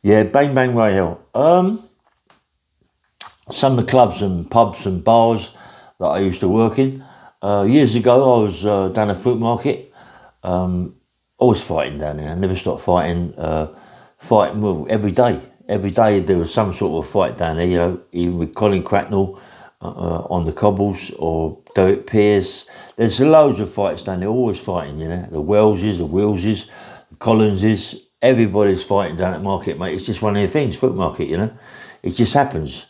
Yeah, Bang Bang Royale. Some of the clubs and pubs and bars that I used to work in. Years ago, I was down at Fruit Market. Always fighting down there. I never stopped fighting. Fighting well, every day. Every day there was some sort of fight down there. You know, even with Colin Cracknell on the cobbles or Derek Pierce. There's loads of fights down there. Always fighting. You know, the Welleses, the Willses, the Collinses. Everybody's fighting down at market, mate. It's just one of the things. Fruit Market. You know, it just happens.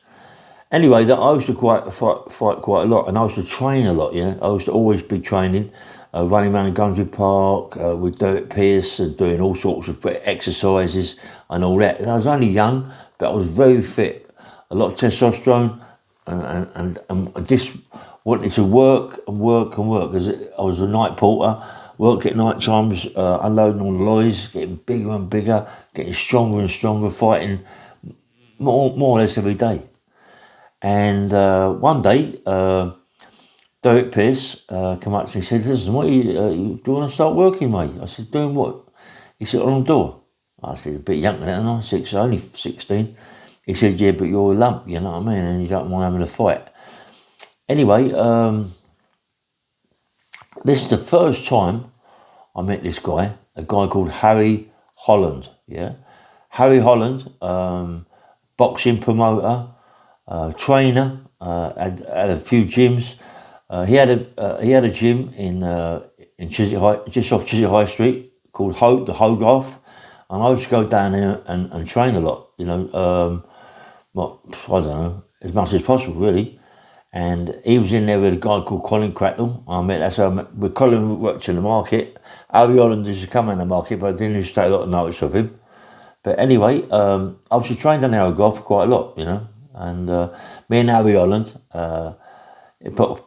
Anyway, that I used to fight quite a lot, and I used to train a lot. You know, I used to always be training, running around Gunswood Park with Derek Pierce and doing all sorts of exercises and all that. And I was only young, but I was very fit. A lot of testosterone, and I just wanted to work and work and work because I was a night porter. Work at night times, unloading all the lorries, getting bigger and bigger, getting stronger and stronger, fighting more or less every day. And one day, Derek Pierce came up to me and said, listen, do you want to start working, mate? I said, doing what? He said, on the door. I said, a bit young then, and I only 16. He said, yeah, but you're a lump, you know what I mean? And you don't mind having a fight. Anyway, this is the first time I met this guy, a guy called Harry Holland, yeah? Harry Holland, boxing promoter, trainer, had a few gyms. He had a gym in Chiswick High, just off Chiswick High Street, called the Hogarth, and I used to go down there and train a lot. You know, I don't know, as much as possible, really. And he was in there with a guy called Colin Cracknell. That's how I met. With Colin worked in the market. Harry Holland used to come in the market, but I didn't used to take a lot of notice of him. But anyway, I was just trained down there at golf quite a lot, you know. And me and Harry Holland,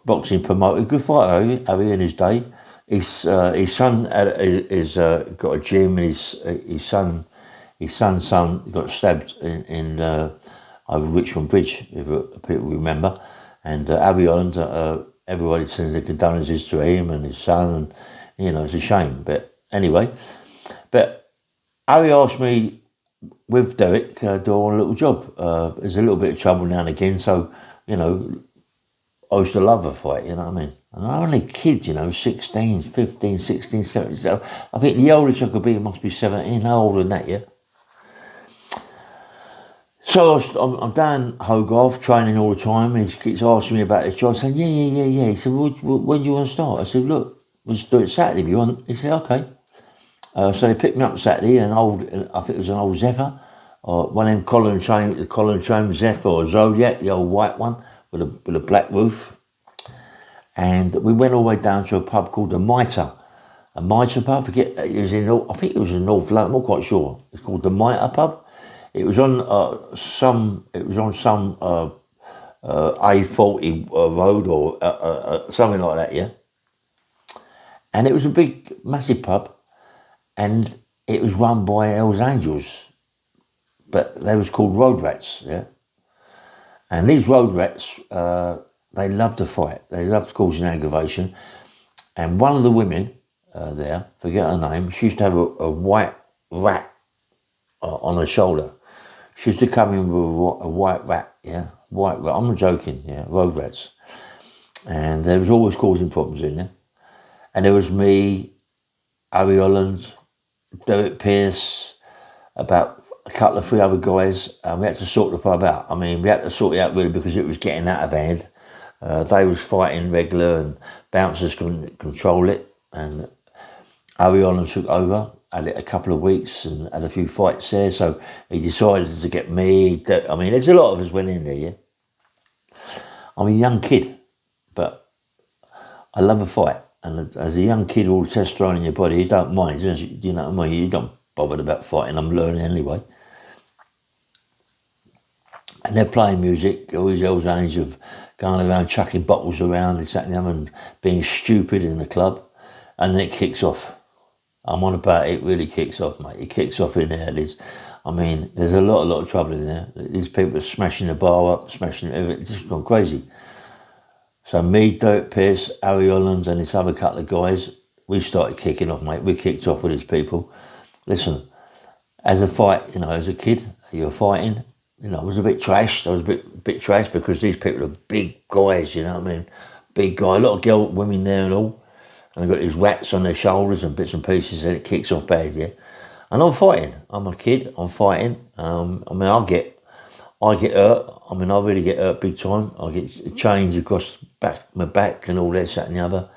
boxing promoter, good fighter, Harry in his day. His son is got a gym. His son's son got stabbed in over Richmond Bridge, if people remember. And Harry Holland, everybody sends their condolences to him and his son, and you know it's a shame. But anyway, Harry asked me with Derek, do I want a little job? There's a little bit of trouble now and again, so you know I used to love a fight, you know what I mean? And I'm only a kid, you know, 16, 15, 16, 17. So I think the oldest I could be must be 17, no older than that, yeah? So I'm down Hogarth training all the time, and he keeps asking me about his job. I said, yeah. He said, when do you want to start? I said, look, we'll just do it Saturday if you want. He said, okay. So they picked me up Saturday, I think it was an old Zephyr, or one of them Colin Train Zephyr or Zodiac, the old white one with a black roof. And we went all the way down to a pub called the Mitre. A Mitre pub, I think it was in North London, I'm not quite sure. It's called the Mitre pub. It was on some A40 road or something like that, yeah. And it was a big, massive pub, and it was run by Hells Angels, but they was called Road Rats, yeah. And these Road Rats, they loved to fight. They loved causing aggravation. And one of the women there, forget her name, she used to have a white rat on her shoulder. She used to come in with a white rat, yeah? White rat, I'm not joking, yeah, Road Rats. And there was always causing problems in there. And there was me, Harry Holland, Derek Pierce, about a couple of 3 other guys, and we had to sort the pub out. I mean, we had to sort it out really because it was getting out of hand. They was fighting regular and bouncers couldn't control it, and Harry Holland took over, had it a couple of weeks and had a few fights there, so he decided to get me. I mean, there's a lot of us went in there, yeah. I'm a young kid, but I love a fight. And as a young kid, all the testosterone in your body, you don't mind, you know what I mean? You don't bothered about fighting, I'm learning anyway. And they're playing music, all these Hells Angels of going around chucking bottles around, this, that and the other, and being stupid in the club. And then it kicks off. I'm on about it really kicks off, mate. It kicks off in there. There's a lot of trouble in there. These people are smashing the bar up, smashing everything, just gone crazy. So me, Derek Pierce, Harry Holland and this other couple of guys, we started kicking off, mate. We kicked off with these people. Listen, as a fight, as a kid, you were fighting. I was a bit trashed. I was a bit trashed because these people are big guys. You know what I mean? Big guy. A lot of women there and all. And they've got these rats on their shoulders and bits and pieces, and it kicks off bad. Yeah. And I'm fighting. I'm a kid. I'm fighting. I get hurt. I really get hurt big time. I get chains across my back and all this, that and the other.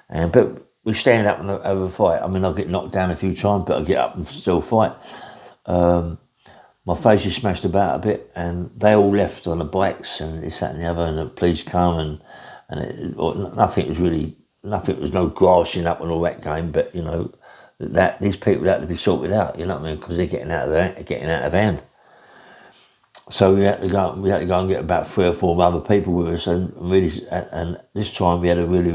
But we stand up and have a fight. I get knocked down a few times, but I get up and still fight. My face is smashed about a bit, and they all left on the bikes and this, that and the other, and the police come nothing was no grassing up and all that game, but that these people had to be sorted out, you know what I mean, because they're getting out of hand. So we had to go and get about 3 or 4 other people with us, and this time we had a really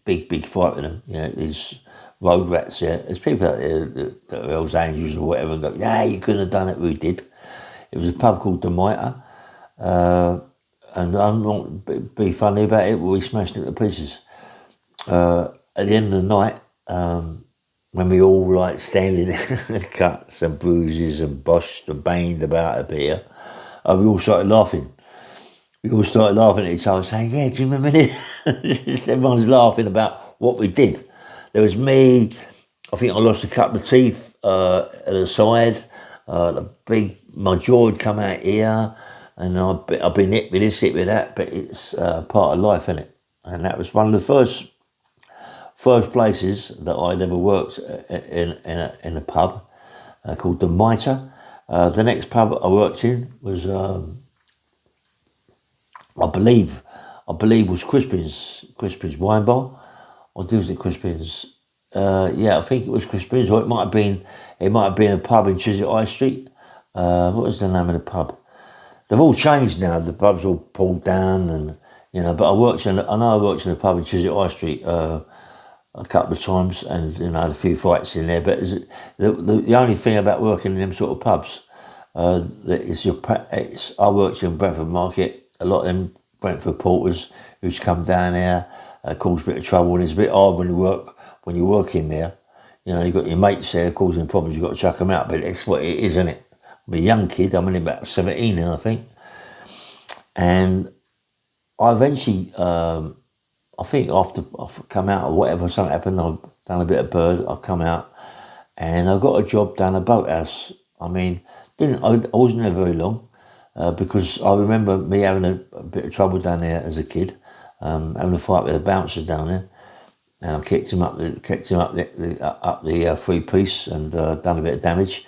big fight with them. These road rats there. There's people out there that are Hells Angels or whatever and go, yeah, you couldn't have done it. We did. It was a pub called the Mitre, and I'm not be funny about it, but we smashed it to pieces. At the end of the night, when we all standing there, cuts and bruises and boshed and banged about a bit, we all started laughing. We all started laughing at each other, saying, yeah, do you remember this? Everyone's laughing about what we did. There was me, I think I lost a couple of teeth at the side, my jaw had come out here, and I've been hit with this, hit with that, but it's part of life, isn't it? And that was one of the first places that I'd ever worked in a pub called the Mitre. The next pub I worked in was, I believe was Crispin's Wine Bar. Or was it Crispin's? I think it was Crispin's, or it might have been a pub in Chiswick High Street. What was the name of the pub? They've all changed now. The pub's all pulled down, and But I know I worked in a pub in Chiswick High Street a couple of times, and had a few fights in there. But the only thing about working in them sort of pubs, I worked in Brentford Market. A lot of them Brentford porters who's come down there cause a bit of trouble, and it's a bit hard when you work in there. You've got your mates there causing problems. You've got to chuck them out, but it's what it is, isn't it? I'm a young kid. I'm only about 17 now, I think, and I eventually. I think after I've come out or whatever, something happened, I've done a bit of bird, I've come out and I got a job down a boathouse. I wasn't there very long because I remember me having a bit of trouble down there as a kid, having a fight with the bouncers down there, and I kicked him up the 3-piece and done a bit of damage,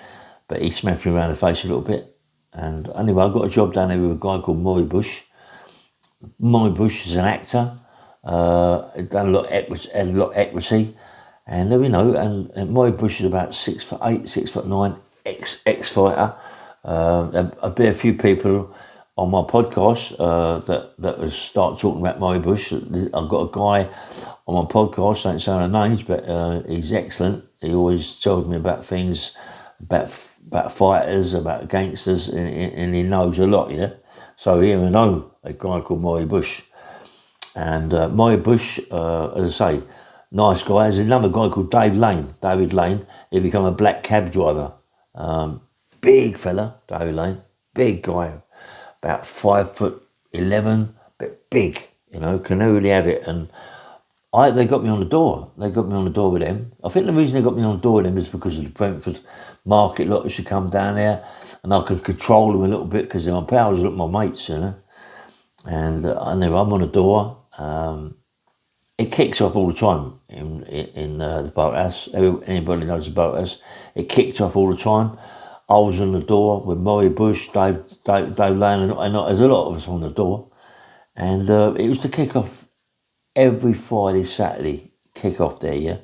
but he smacked me around the face a little bit. And anyway, I got a job down there with a guy called Maury Bush. Maury Bush is an actor. Done a lot of equity, and and Maury Bush is about 6'8", 6'9", ex-fighter. There'll be a few people on my podcast that will start talking about Maury Bush. I've got a guy on my podcast, I don't say no names, but he's excellent. He always tells me about things, about fighters, about gangsters, and he knows a lot, yeah. So here I know a guy called Maury Bush. And Maury Bush, as I say, nice guy. There's another guy called David Lane. He become a black cab driver. Big fella, David Lane. Big guy. About 5'11", but big, can really have it. And they got me on the door. They got me on the door with them. I think the reason they got me on the door with them is because of the Brentford market lot used to come down there, and I could control them a little bit because they're my pals, look, my mates, And anyway, I'm on the door. It kicks off all the time in the boathouse. Anybody knows the boathouse. It kicked off all the time. I was on the door with Maury Bush, Dave Lane, and there's a lot of us on the door. And it was to kick off every Friday, Saturday, kick off there, yeah.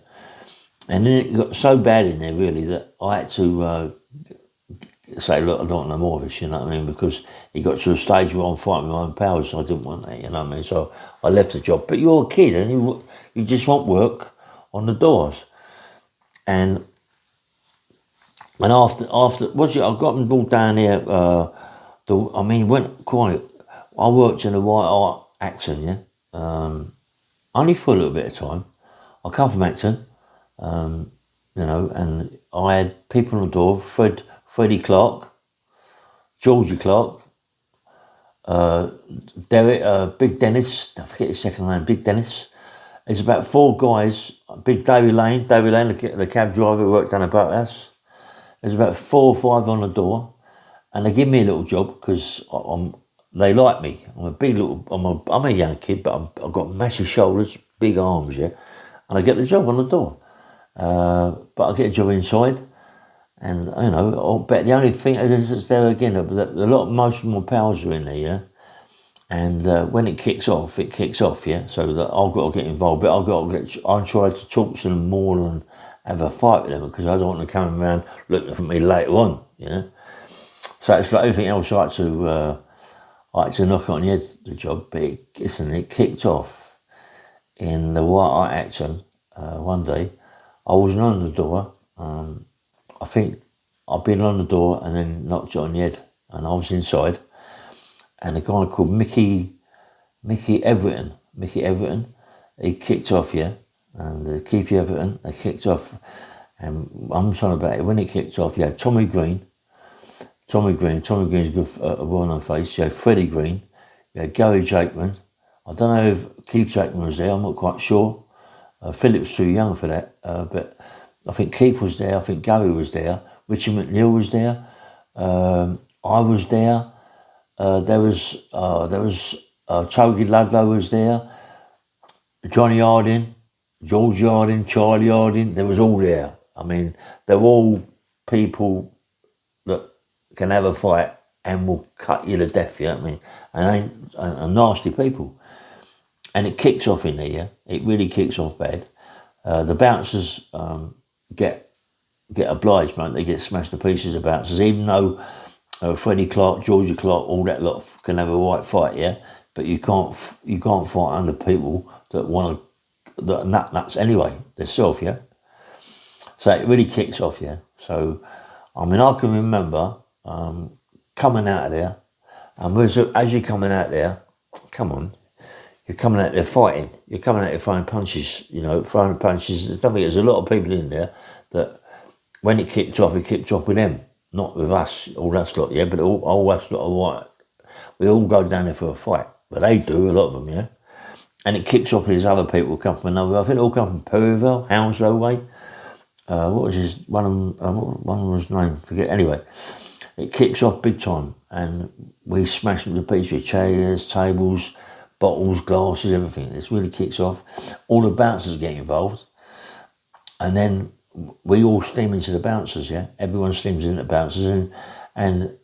And then it got so bad in there, really, that I had to say, look, I don't want no more of this, you know what I mean? Because it got to a stage where I'm fighting my own powers, so I didn't want that, you know what I mean? So I left the job. But you're a kid, and you just want work on the doors. And after I got them all down here. Went quiet. I worked in a White Hart Acton, yeah. Only for a little bit of time. I come from Acton. and I had people on the door, Freddie Clark, Georgie Clark, Derek, Big Dennis, I forget his second name, Big Dennis. There's about 4 guys, Big Davy Lane, the cab driver who worked down a boathouse. There's about 4 or 5 on the door, and they give me a little job because they like me. I'm a young kid, but I've got massive shoulders, big arms, yeah, and I get the job on the door. But I get a job inside, and but the only thing is there again. Most of my pals are in there, yeah. And when it kicks off, yeah. So that I've got to get involved, but I try to talk to them more and have a fight with them because I don't want them coming around looking for me later on, you know. So it's like everything else. I like to knock on the head the job, but it kicked off in the White Hart Acton one day. I wasn't on the door. I think I'd been on the door and then knocked it on the head, and I was inside. And a guy called Mickey Everton, he kicked off, yeah. And Keith Everton, they kicked off. And I'm talking about it, when it kicked off, you had Tommy Green's a good, well-known face. You had Freddie Green, you had Gary Jakeman. I don't know if Keith Jakeman was there, I'm not quite sure. Philip's too young for that, but I think Keith was there, I think Gary was there, Richard McNeil was there, I was there. There was Toby Ludlow was there, Johnny Harding, George Harding, Charlie Harding. They was all there. I mean, they're all people that can have a fight and will cut you to death. You know what I mean? And nasty people. And it kicks off in there. Yeah? It really kicks off bad. The bouncers get obliged, mate. They get smashed to pieces. The bouncers, even though. Freddie Clark, Georgie Clark, all that lot can have a right fight, yeah. But you can't fight under people that are nuts anyway. Themselves, yeah. So it really kicks off, yeah. So, I mean, I can remember coming out of there, and as you're coming out there, come on, you're coming out there fighting. You're coming out there throwing punches. Throwing punches. There's a lot of people in there that when it kicked off with them. Not with us, all that lot, yeah, but all us lot are right. We all go down there for a fight, but they do, a lot of them, yeah. And it kicks off with these other people who come from another, I think they all come from Perivale, Hounslow way. What was one of them was name? Forget. Anyway, it kicks off big time, and we smash them to pieces with chairs, tables, bottles, glasses, everything. It really kicks off. All the bouncers get involved, and then we all steam into the bouncers, yeah? Everyone steams into the bouncers, and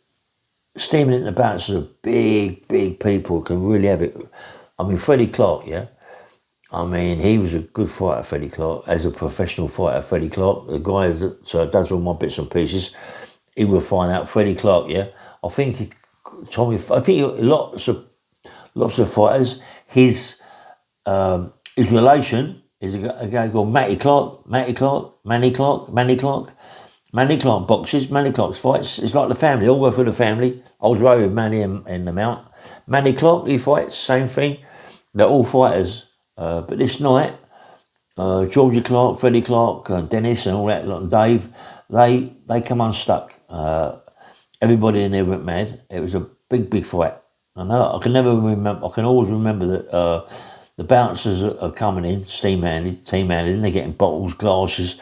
steaming into the bouncers are big people who can really have it. I mean, Freddie Clark, yeah? I mean, he was a good fighter, Freddie Clark, as a professional fighter, Freddie Clark, the guy that does all my bits and pieces. He will find out, Freddie Clark, yeah? I think lots of fighters, his relation is a guy called Manny Clark boxes, Manny Clark's fights. It's like the family, all go through the family. I was right with Manny in the mount. Manny Clark, he fights, same thing. They're all fighters. But this night, Georgie Clark, Freddie Clark, Dennis and all that, and Dave, they come unstuck. Everybody in there went mad. It was a big fight. I can always remember that the bouncers are coming in, team-handed, they're getting bottles, glasses,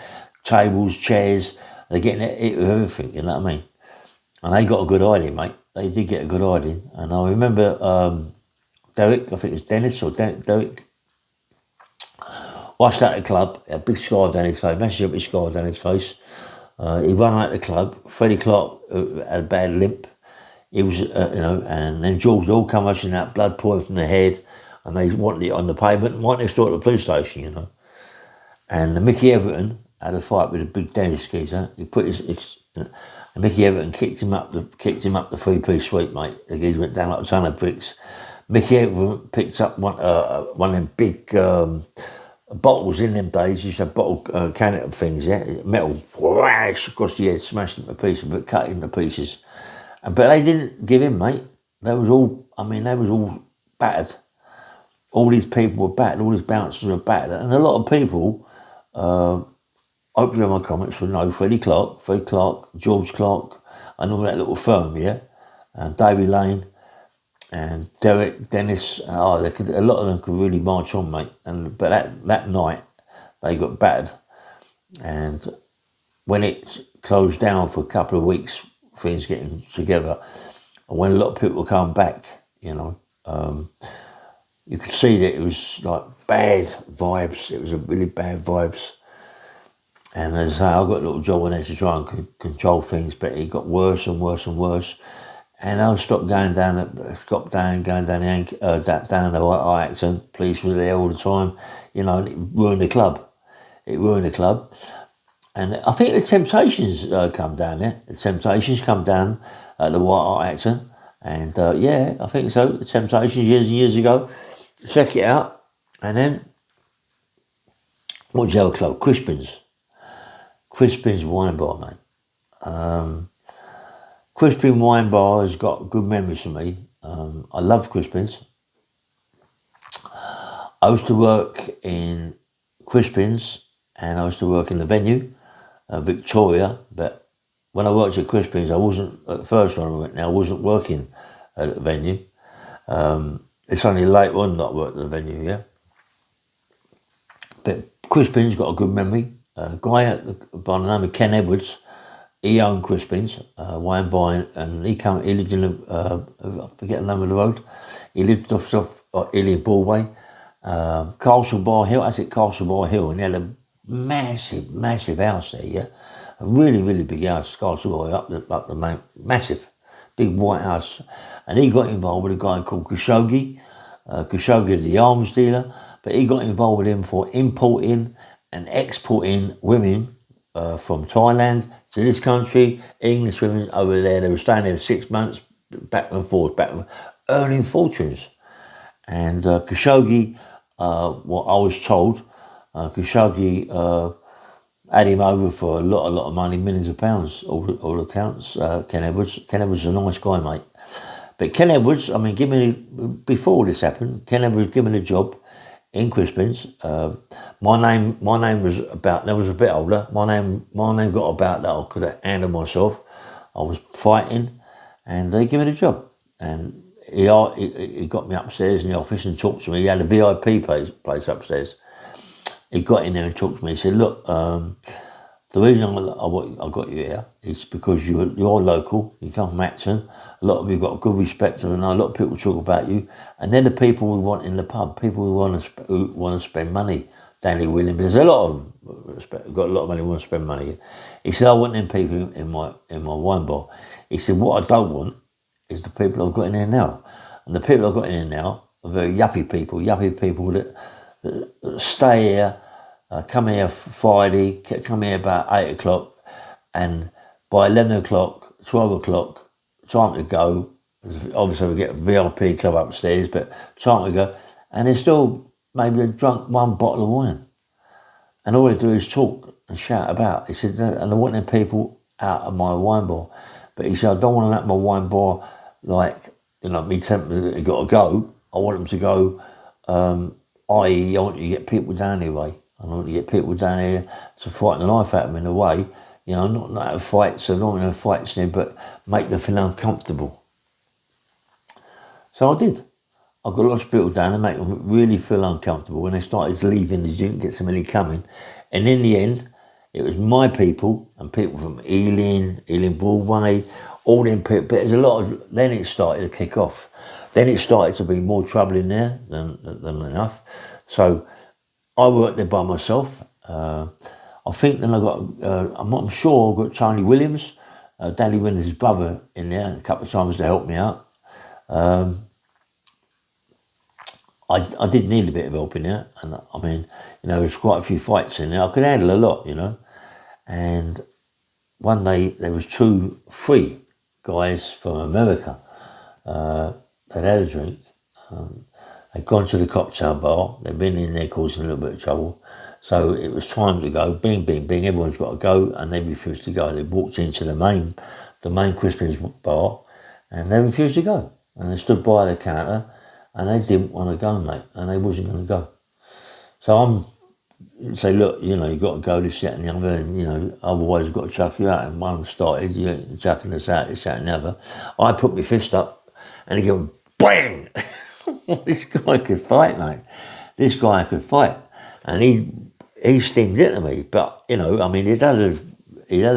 tables, chairs, they're getting it with everything, you know what I mean? And they got a good hiding, mate. They did get a good hiding. And I remember Derek, I think it was Dennis or Derek, washed out the club, a big scar down his face, massive big scar down his face. He ran out the club. Freddie Clark had a bad limp. He was, and then George all come rushing out, blood pouring from the head, and they wanted it on the pavement, right next door to the police station, you know. And Mickey Everton had a fight with a big Dennis geezer. He put and Mickey Everton kicked him up the 3-piece suite, mate. The geezer went down like a ton of bricks. Mickey Everton picked up one of them big bottles in them days. Used to have bottle can things, yeah, metal, whoosh, across the head, smashed them to pieces, but cut him to pieces. But they didn't give in, mate. They was all battered. All these people were battered, all these bouncers were battered. And a lot of people opening my comics for Freddie Clark, George Clark, and all that little firm, yeah, and Davy Lane and Derek, Dennis. A lot of them could really march on, mate. But that night they got battered, and when it closed down for a couple of weeks, things getting together, and when a lot of people come back, you could see that it was like bad vibes. It was a really bad vibes. And as I say, I got a little job on there to try and control things, but it got worse and worse and worse. And I stopped going down down the White accent. Police were there all the time, and it ruined the club. And I think the Temptations come down there. The Temptations come down at the White accent. And I think so. The Temptations years and years ago. Check it out. And then, what's the other club? Crispin's Wine Bar, mate. Crispin Wine Bar has got good memories for me. I love Crispin's. I used to work in Crispin's and I used to work in the venue, Victoria, but when I worked at Crispin's, I wasn't, at the first one I went now, I wasn't working at the venue. It's only later on that I worked at the venue, yeah. But Crispin's got a good memory. A guy by the name of Ken Edwards, he owned Crispin's wine bar, and he lived in I forget the name of the road. He lived off Ealing Broadway, Castle Bar Hill. And he had a massive house there, yeah, a really, really big house, Castle Bar up the main, massive, big white house. And he got involved with a guy called Khashoggi, the arms dealer, but he got involved with him for importing and exporting women from Thailand to this country. English women over there, they were staying there 6 months, back and forth, earning fortunes. And Khashoggi, what I was told, Khashoggi had him over for a lot of money, millions of pounds, all accounts. Ken Edwards is a nice guy, mate. But Ken Edwards, before this happened, Ken Edwards gave me a job in Crispin's. My name was about, I was a bit older. My name got about that I could have handled myself. I was fighting, and they gave me the job. And he got me upstairs in the office and talked to me. He had a VIP place upstairs. He got in there and talked to me. He said, look, the reason I got you here is because you're local. You come from Acton. A lot of you got good respect, and a lot of people talk about you. And they're the people we want in the pub. People who want to spend money. Danny Williams. There's a lot of them got a lot of money who want to spend money. He said, I want them people in my wine bar. He said, what I don't want is the people I've got in there now. And the people I've got in there now are very yuppie people that stay here. Come here Friday, come here about 8 o'clock, and by 11 o'clock, 12 o'clock, time to go. Obviously, we get a VIP club upstairs, but time to go. And they're still maybe drunk one bottle of wine. And all they do is talk and shout about. He said, and I want them people out of my wine bar. But he said, I don't want them out of my wine bar me telling them they got to go. I want them to go, i.e., I want you to get people down here, way. I want to get people down here to fight the life out of them in a way, not have fights, so not have fights there, but make them feel uncomfortable. So I did. I got lots of people down and make them really feel uncomfortable. When they started leaving, they didn't get so many coming. And in the end, it was my people and people from Ealing Broadway, all them people. But there's a lot of, then it started to kick off. Then it started to be more trouble in there than enough. So I worked there by myself. I think then I got, I'm sure I got Tony Williams, Danny Williams' brother, in there a couple of times to help me out. I did need a bit of help in there, and there was quite a few fights in there. I could handle a lot, And one day there was 3 guys from America that had a drink. They'd gone to the cocktail bar. They'd been in there causing a little bit of trouble. So it was time to go. Bing, bing, bing. Everyone's got to go, and they refused to go. They walked into the main Crispin's bar, and they refused to go. And they stood by the counter, and they didn't want to go, mate, and they wasn't going to go. So I'm say, look, you know, you've got to go this, that and the other, and, you know, otherwise I've got to chuck you out. And one started, you know, chucking us out, this, that and the other. I put my fist up and he goes, bang! This guy could fight, mate. This guy could fight. And he stinged into me. But, you know, I mean, he'd had a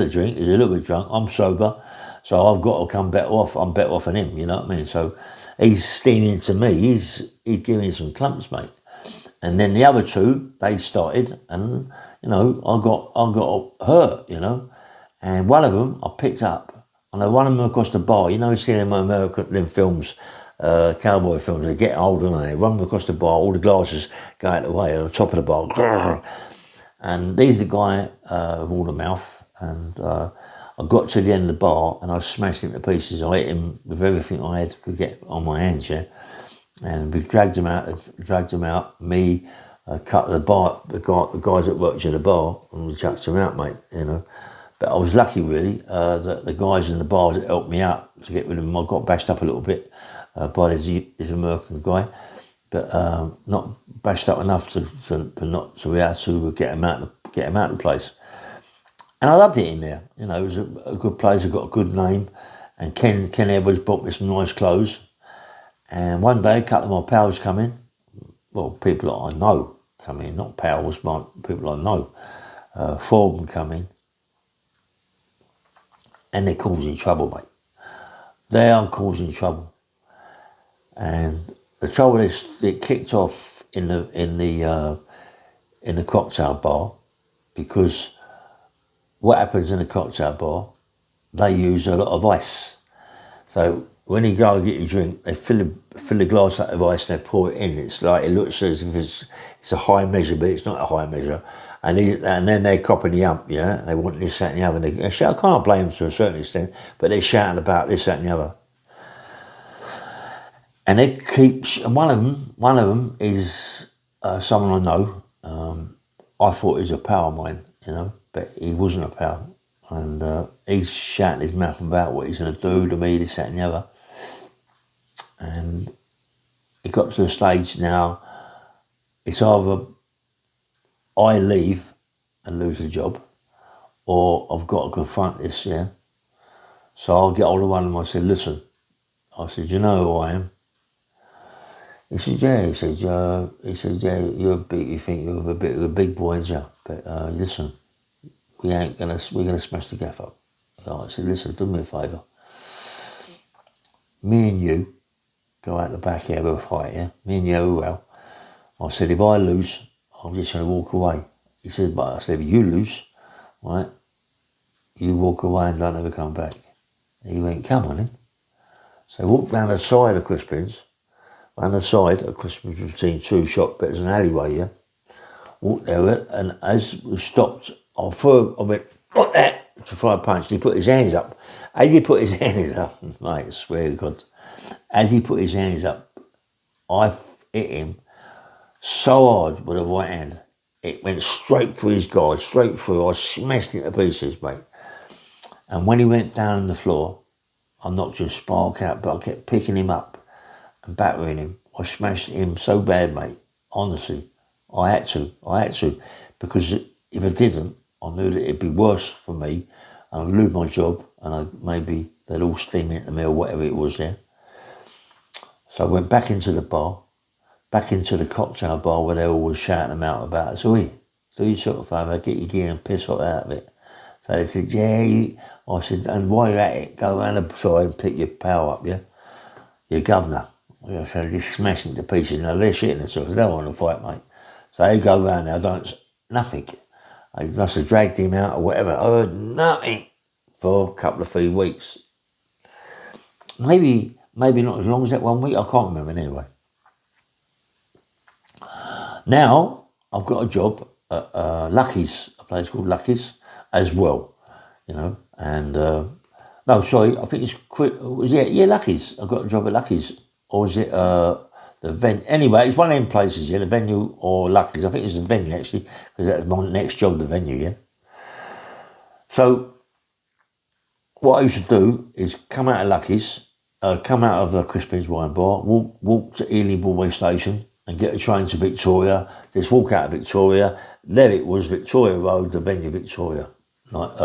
drink, he's a little bit drunk, I'm sober, so I've got to come better off. I'm better off than him, you know what I mean? So he's stinging to me, he's giving some clumps, mate. And then the other two, they started, and, you know, I got hurt, you know. And one of them I picked up, and I run them across the bar. You know, you see them in American films, cowboy films, they get older and they run them across the bar, all the glasses go out the way, on the top of the bar. And he's the guy with all the mouth, and I got to the end of the bar and I smashed him to pieces. I hit him with everything I could get on my hands, yeah. And we dragged him out. Me, cut the guys that worked in the bar, and we chucked him out, mate. You know, but I was lucky really that the guys in the bar that helped me out to get rid of him. I got bashed up a little bit by this American guy, but not bashed up enough to we had to get him out of the place. And I loved it in there. You know, it was a good place. I got a good name, and Ken Edwards bought me some nice clothes. And one day, a couple of my pals come in. Well, people that I know come in, not pals, but people I know. Four of them come in. And they're causing trouble, mate. They are causing trouble. And the trouble is, it kicked off in the cocktail bar, because what happens in a cocktail bar, they use a lot of ice. So when you go and get your drink, they fill the glass up with ice and they pour it in. It's like, it looks as if it's a high measure, but it's not a high measure. And then they're copping the ump, yeah? They want this, that and the other. And they shout, I can't blame them to a certain extent, but they're shouting about this, that and the other. And and one of them is someone I know. I thought he was a pal of mine, you know, but he wasn't a pal. And he's shouting his mouth about what he's going to do to me, this, that and the other. And it got to the stage now, it's either I leave and lose the job, or I've got to confront this, yeah. So I'll get hold of one of them. I said, listen, I said, you know who I am? He said, yeah. He said, yeah, you think you're a bit of a big boy, aren't you? But listen, we're gonna smash the gaff up. I said, listen, do me a favour. Me and you go out the back here, we'll fight, yeah? Me and you, well. I said, if I lose, I'm just going to walk away. He said, but I said, if you lose, right, you walk away and don't ever come back. He went, come on then. So I walked round the side of Crispin's, between two shops, but there's an alleyway, yeah? Walked there, and as we stopped, I went, what that? To fly a punch. He put his hands up. As he put his hands up, mate, I swear to God, as he put his hands up, I hit him so hard with a right hand. It went straight through his guard, straight through. I smashed it to pieces, mate. And when he went down on the floor, I knocked his spark out, but I kept picking him up and battering him. I smashed him so bad, mate. Honestly, I had to, because if I didn't, I knew that it'd be worse for me, and I'd lose my job, and maybe they'd all steam into me or whatever it was there. So I went back into the bar, back into the cocktail bar where they were always shouting them out about it. So, do yourself a favour, get your gear and piss out of it. So they said, yeah. I said, and while you're at it, go around the side and pick your pal up, yeah? Your governor. Yeah, so just smashing to pieces. Now they're shitting themselves, they don't want to fight, mate. So they go around there, nothing. I must have dragged him out or whatever. I heard nothing for a couple of 3 weeks. Maybe not as long as that 1 week, I can't remember anyway. Now, I've got a job at Lucky's, a place called Lucky's, as well, you know, and, no, sorry, I think Lucky's. I've got a job at Lucky's, or was it, the venue? Anyway, it's one of them places, yeah, the venue or Lucky's. I think it's the venue, actually, because that's my next job, the venue, yeah. So, what I used to do is come out of Lucky's, come out of the Crispin's Wine Bar, walk to Ealing Broadway Station, and get a train to Victoria. Just walk out of Victoria. There it was, Victoria Road, the venue Victoria, like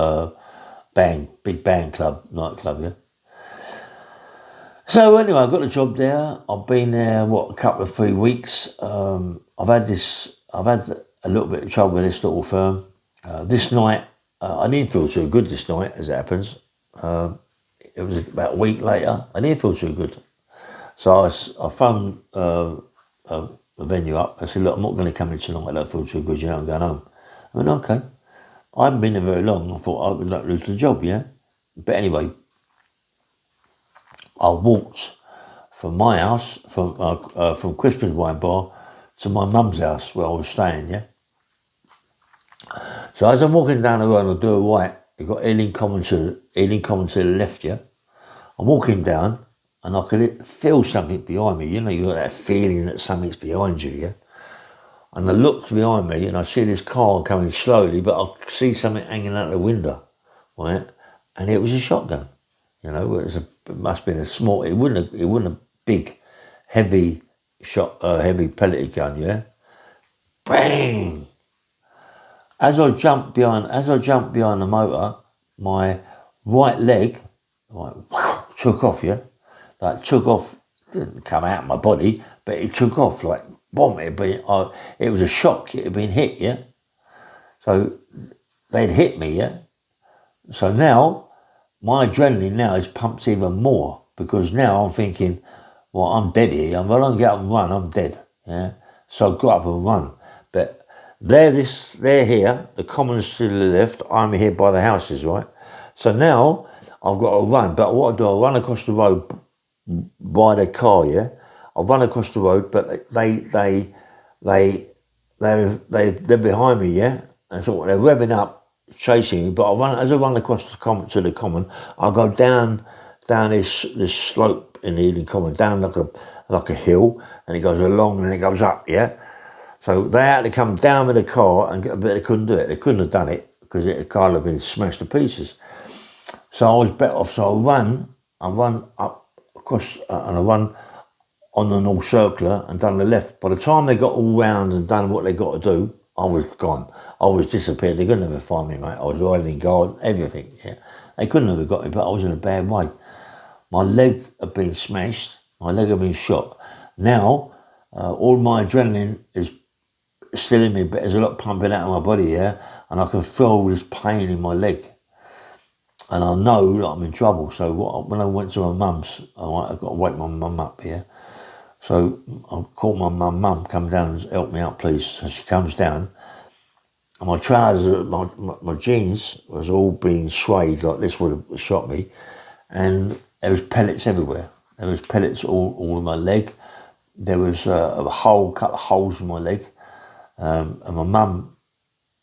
big band club, nightclub, yeah. So anyway, I got the job there. I've been there, a couple of 3 weeks. I've had a little bit of trouble with this little firm. This night, I didn't feel too good this night, as it happens. It was about a week later. I didn't feel too good. So I phoned the venue up. I said, look, I'm not going to come in tonight. I don't feel too good, I'm going home. I went, okay. I haven't been there very long. I thought I would not lose the job, yeah? But anyway, I walked from my house, from Crispin's Wine Bar, to my mum's house where I was staying, yeah? So as I'm walking down the road, I do a right. You've got Ealing Common to the left, yeah? I'm walking down, and I could feel something behind me. You know, you got that feeling that something's behind you, yeah? And I looked behind me, and I see this car coming slowly, but I see something hanging out the window, right? And it was a shotgun. You know, it must have been a small. It wasn't a big, heavy pelleted gun, yeah? Bang! As I jumped behind the motor, my right leg, took off, yeah? Like, took off, didn't come out of my body, but it took off, like, boom, it was a shock, it had been hit, yeah? So, they'd hit me, yeah? So now, my adrenaline now is pumped even more, because now I'm thinking, well, I'm dead here, if I don't get up and run, I'm dead, yeah? So I got up and run, but they're here, the common's to the left, I'm here by the houses, right? So now I've got to run, but what I do, I run across the road by their car, yeah? I run across the road, but they're behind me, yeah? And so they're revving up, chasing me, but as I run across to the common, I go down this slope in the Ealing Common, down like a hill, and it goes along and it goes up, yeah? So they had to come down with the car, but they couldn't do it. They couldn't have done it because the car would have been smashed to pieces. So I was better off. So I run up across, and I run on the North Circular and done the left. By the time they got all round and done what they got to do, I was gone. I was disappeared. They couldn't ever find me, mate. I was riding in guard, everything. Yeah, they couldn't have got me, but I was in a bad way. My leg had been smashed. My leg had been shot. Now, all my adrenaline is still in me, but there's a lot pumping out of my body, yeah, and I can feel this pain in my leg, and I know that I'm in trouble. So when I went to my mum's, I got to wake my mum up, yeah. So I called my mum, come down and help me out, please. So she comes down, and my trousers, my jeans was all being swayed like this would have shot me, and there was pellets everywhere. There was pellets all in my leg. There was a couple of holes in my leg. And my mum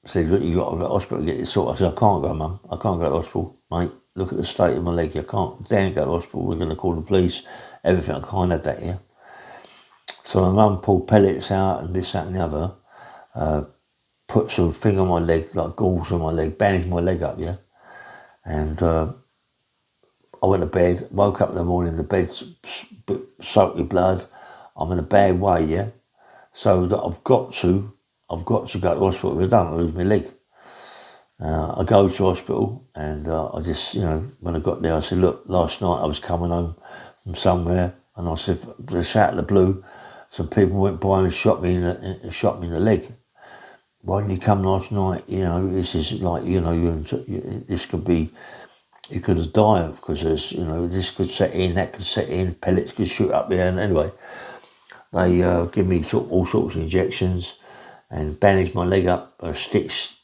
said, look, you got to go to hospital to get this sorted. I said, I can't go, mum. I can't go to hospital. Mate, look at the state of my leg. I can't go to hospital. We're going to call the police. Everything. I can't have that, yeah. So my mum pulled pellets out and this, that and the other. Put some thing on my leg, like gauze on my leg, bandaged my leg up, yeah. And I went to bed, woke up in the morning, the bed's soaked with blood. I'm in a bad way, yeah. So that I've got to go to hospital. I don't lose my leg. I go to hospital, and I just, when I got there, I said, look, last night I was coming home from somewhere, and I said, just out of the blue, some people went by and shot me in the leg. Why didn't you come last night? This is like, this could be, you could have died because there's, this could set in, that could set in, pellets could shoot up there, and anyway. They give me all sorts of injections and bandaged my leg up, stitched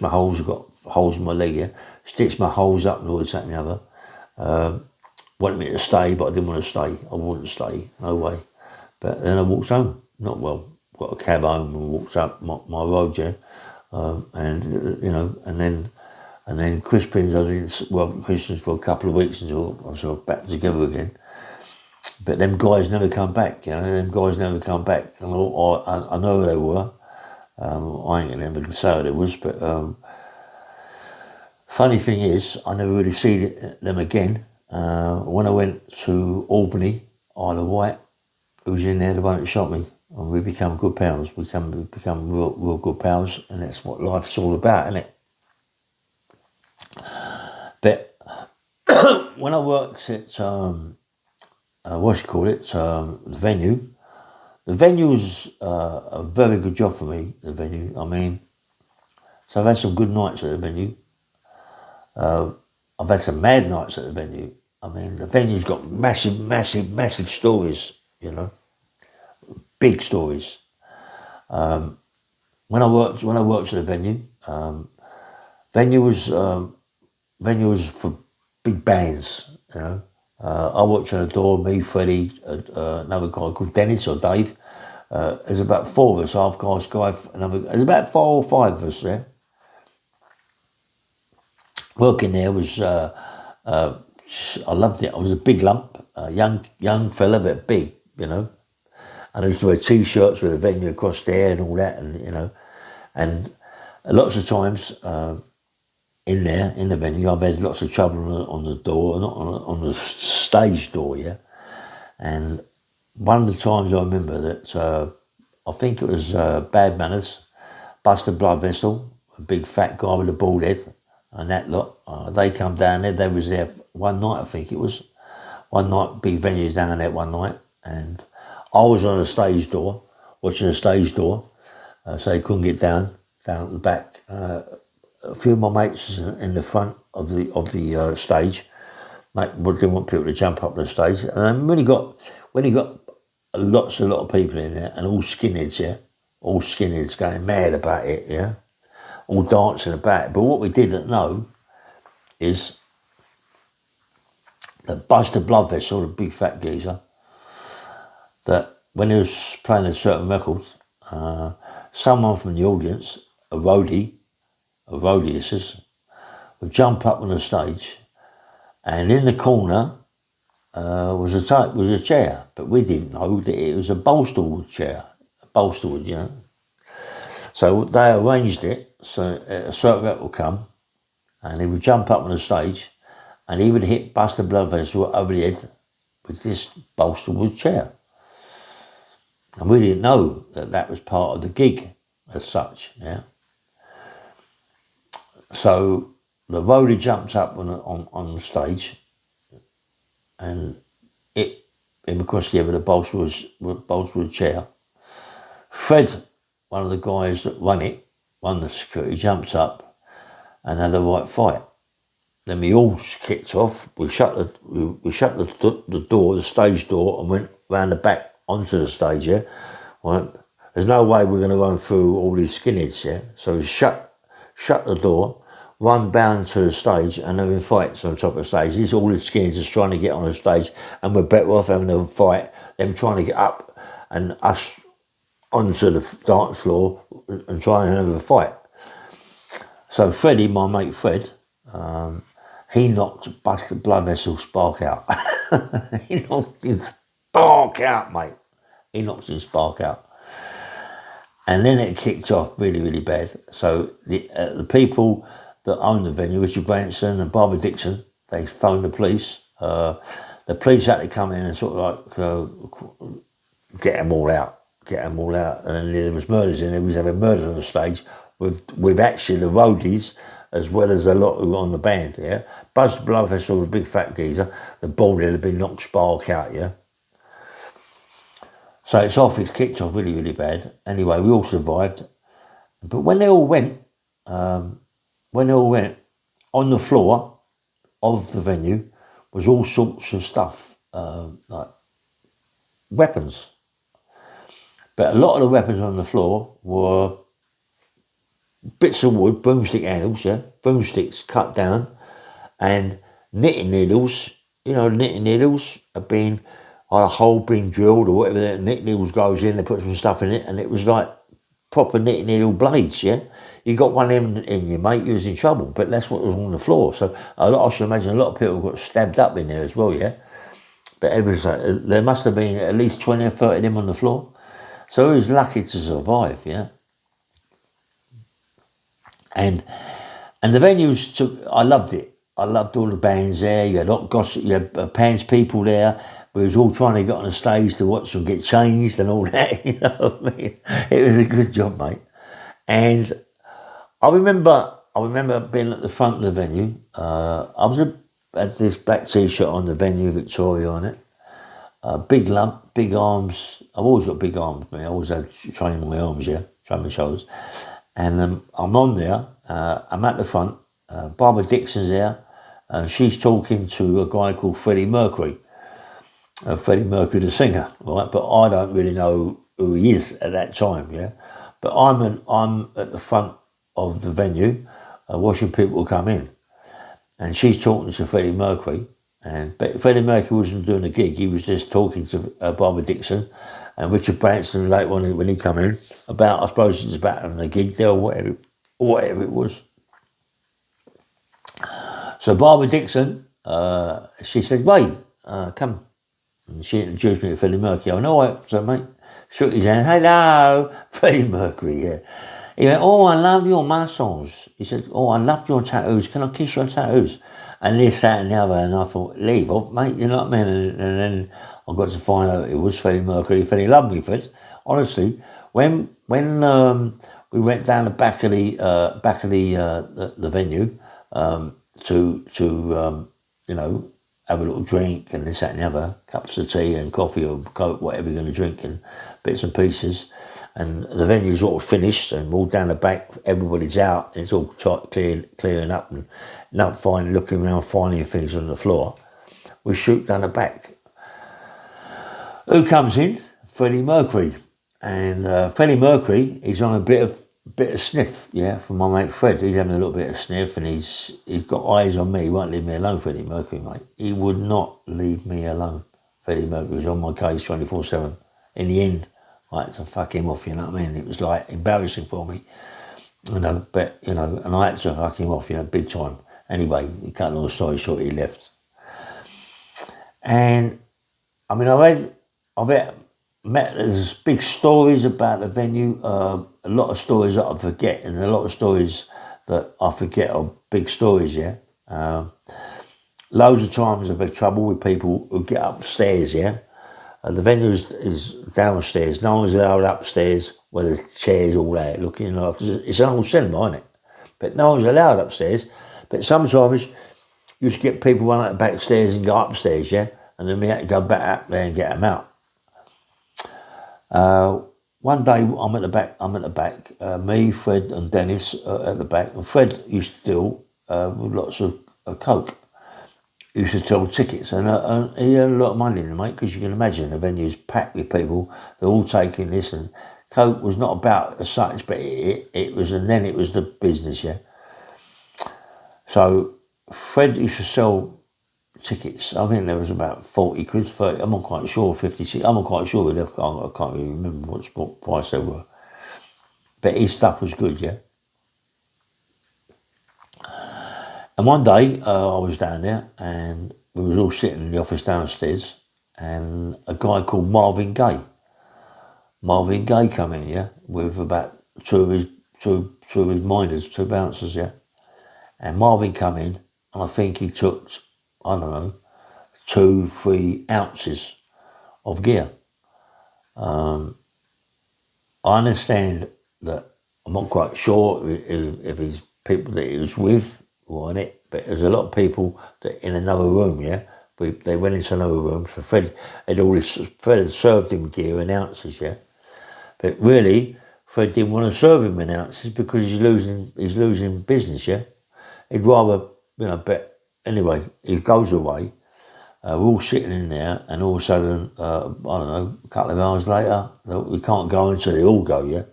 my holes. I've got holes in my leg, yeah. Stitched my holes up and all this, that and the other. Wanted me to stay, but I didn't want to stay. I wouldn't stay, no way. But then I walked home. Got a cab home and walked up my road, yeah. And then Crispin's, I didn't work at Crispin's for a couple of weeks until I was sort of back together again. But them guys never come back, And I know who they were. I ain't going to say who they was, but funny thing is, I never really seen them again. When I went to Albany, Isle of Wight, who was in there, the one that shot me, and we become good pals. We become real good pals, and that's what life's all about, isn't it? But when I worked at the venue. The venue was a very good job for me. The venue, I mean, so I've had some good nights at the venue. I've had some mad nights at the venue. I mean, the venue's got massive stories. You know, big stories. When I worked at the venue, venue was for big bands. You know, I worked on the door. Me, Freddie, another guy called Dennis or Dave. There's about four of us. Half guy, there's about 4 or 5 of us there. Working there was, I loved it. I was a big lump, a young fella, but big, you know. And I used to wear T-shirts with a venue across there and all that, and you know. And lots of times in the venue, I've had lots of trouble on the door, not on the stage door, yeah. And one of the times I remember that I think it was Bad Manners, Buster Blood Vessel, a big fat guy with a bald head, and that lot. They come down there. They was there one night, I think it was. One night, big venues down there one night, and I was on a stage door, watching a stage door, so they couldn't get down at the back. A few of my mates in the front of the stage, like, didn't want people to jump up the stage. And then when he got a lot of people in there, and all skinheads, yeah, all skinheads going mad about it, yeah, all dancing about it. But what we didn't know is that Buster Blood Vessel, the big fat geezer, that when he was playing a certain record, someone from the audience, a roadieces, would jump up on the stage, and in the corner was a chair, but we didn't know that it was a bolsterwood chair, you know. So they arranged it so a certain rep would come, and he would jump up on the stage, and he would hit Buster Blood Vessel over the head with this bolsterwood chair. And we didn't know that was part of the gig as such, yeah. So the roadie jumped up on the stage, and hit him across the head with a bolsterwood chair. Fred, one of the guys that run the security, jumps up and had a right fight. Then we all kicked off. We shut the door, the stage door, and went round the back onto the stage. Yeah, right. There's no way we're going to run through all these skinheads. Yeah, so we shut the door, run down to the stage, and having fights on top of the stage. These all the skinheads just trying to get on the stage, and we're better off having a fight, them trying to get up, and us onto the dance floor and try and have a fight. So Freddie, my mate Fred, he knocked Buster Blood Vessel Spark out. He knocked his Spark out, mate. He knocked his Spark out. And then it kicked off really bad. So the people that own the venue, Richard Branson and Barbara Dixon, they phoned the police. The police had to come in and sort of like get them all out. And there was murders in there. We was having murders on the stage with actually the roadies as well as a lot who were on the band, yeah. Buster Blood Vessel, the big fat geezer, the bald head had been knocked Spark out, yeah. So it's kicked off really bad. Anyway, we all survived. But when they all went, on the floor of the venue was all sorts of stuff, like weapons. But a lot of the weapons on the floor were bits of wood, broomstick handles, yeah, broomsticks cut down, and knitting needles. You know, knitting needles have been, a hole being drilled or whatever, the knitting needles goes in, they put some stuff in it, and it was like proper knitting needle blades, yeah. You got one of them in you, mate, you was in trouble, but that's what was on the floor. So I should imagine a lot of people got stabbed up in there as well, yeah. But there must have been at least 20 or 30 of them on the floor. So he was lucky to survive, yeah. And the venues, I loved it. I loved all the bands there. You had hot gossip, you had Pan's people there, we was all trying to get on the stage to watch them get changed and all that. You know what I mean? It was a good job, mate. And I remember being at the front of the venue. Had this black t-shirt on, the venue, Victoria on it. Big lump, big arms. I've always got big arms, man. I always had training my arms, yeah, train my shoulders. And I'm on there. I'm at the front. Barbara Dixon's there. She's talking to a guy called Freddie Mercury. Freddie Mercury, the singer, right? But I don't really know who he is at that time, yeah. But I'm at the front of the venue, watching people come in, and she's talking to Freddie Mercury. But Freddie Mercury wasn't doing a gig; he was just talking to Barbara Dixon and Richard Branson later on when he come in. I suppose it's about having a gig there or whatever it was. So Barbara Dixon, she said, "Wait, come." And she introduced me to Freddie Mercury. I went, "All right," so mate, shook his hand. "Hello," Freddie Mercury, yeah. He went, "Oh, I love your muscles." He said, "Oh, I love your tattoos. Can I kiss your tattoos?" And this, that, and the other. And I thought, leave off, mate, you know what I mean? And then I got to find out it was Freddie Mercury. Freddie loved me, Fred. Honestly, when we went down the back of the venue to you know, have a little drink and this, that, and the other, cups of tea and coffee or coke, whatever you're going to drink, and bits and pieces. And the venue's all finished, and all down the back, everybody's out, and it's all clearing up, and not looking around, finding things on the floor. We shoot down the back. Who comes in? Freddie Mercury. And Freddie Mercury is on a bit of sniff, yeah, from my mate Fred. He's having a little bit of sniff, and he's got eyes on me. He won't leave me alone, Freddie Mercury, mate. He would not leave me alone. Freddie Mercury was on my case 24/7. In the end, I had to fuck him off, you know what I mean? It was like embarrassing for me, you know, but, you know, and I had to fuck him off, you know, big time. Anyway, cut a long story short, he left. And, I mean, I've met, there's big stories about the venue, a lot of stories that I forget, and a lot of stories that I forget are big stories, yeah? Loads of times I've had trouble with people who get upstairs, yeah? The venue is downstairs. No one's allowed upstairs where there's chairs all there looking like it's an old cinema, isn't it? But no one's allowed upstairs. But sometimes you just get people run out the back stairs and go upstairs, yeah? And then we had to go back up there and get them out. One day I'm at the back. Me, Fred, and Dennis at the back. And Fred used to deal with lots of coke. He used to sell tickets, and he had a lot of money in it, mate, because you can imagine the venue's packed with people. They're all taking this, and coke was not about as such, but it was, and then it was the business, yeah. So Fred used to sell tickets. I think there was about 40 quid, 30, I'm not quite sure, 56, I'm not quite sure, I can't really remember what price they were. But his stuff was good, yeah. And one day I was down there, and we was all sitting in the office downstairs, and a guy called Marvin Gaye come in, yeah, with about two of his minders, two bouncers, yeah. And Marvin come in, and I think he took, I don't know, 2-3 ounces of gear. I understand that, I'm not quite sure if his people that he was with were on it, but there's a lot of people that in another room, yeah. They went into another room, so Fred had served him gear in ounces, yeah. But really, Fred didn't want to serve him in ounces because he's losing business, yeah. He'd rather, you know, but anyway, he goes away. We're all sitting in there, and all of a sudden, I don't know, a couple of hours later, we can't go until they all go, yeah.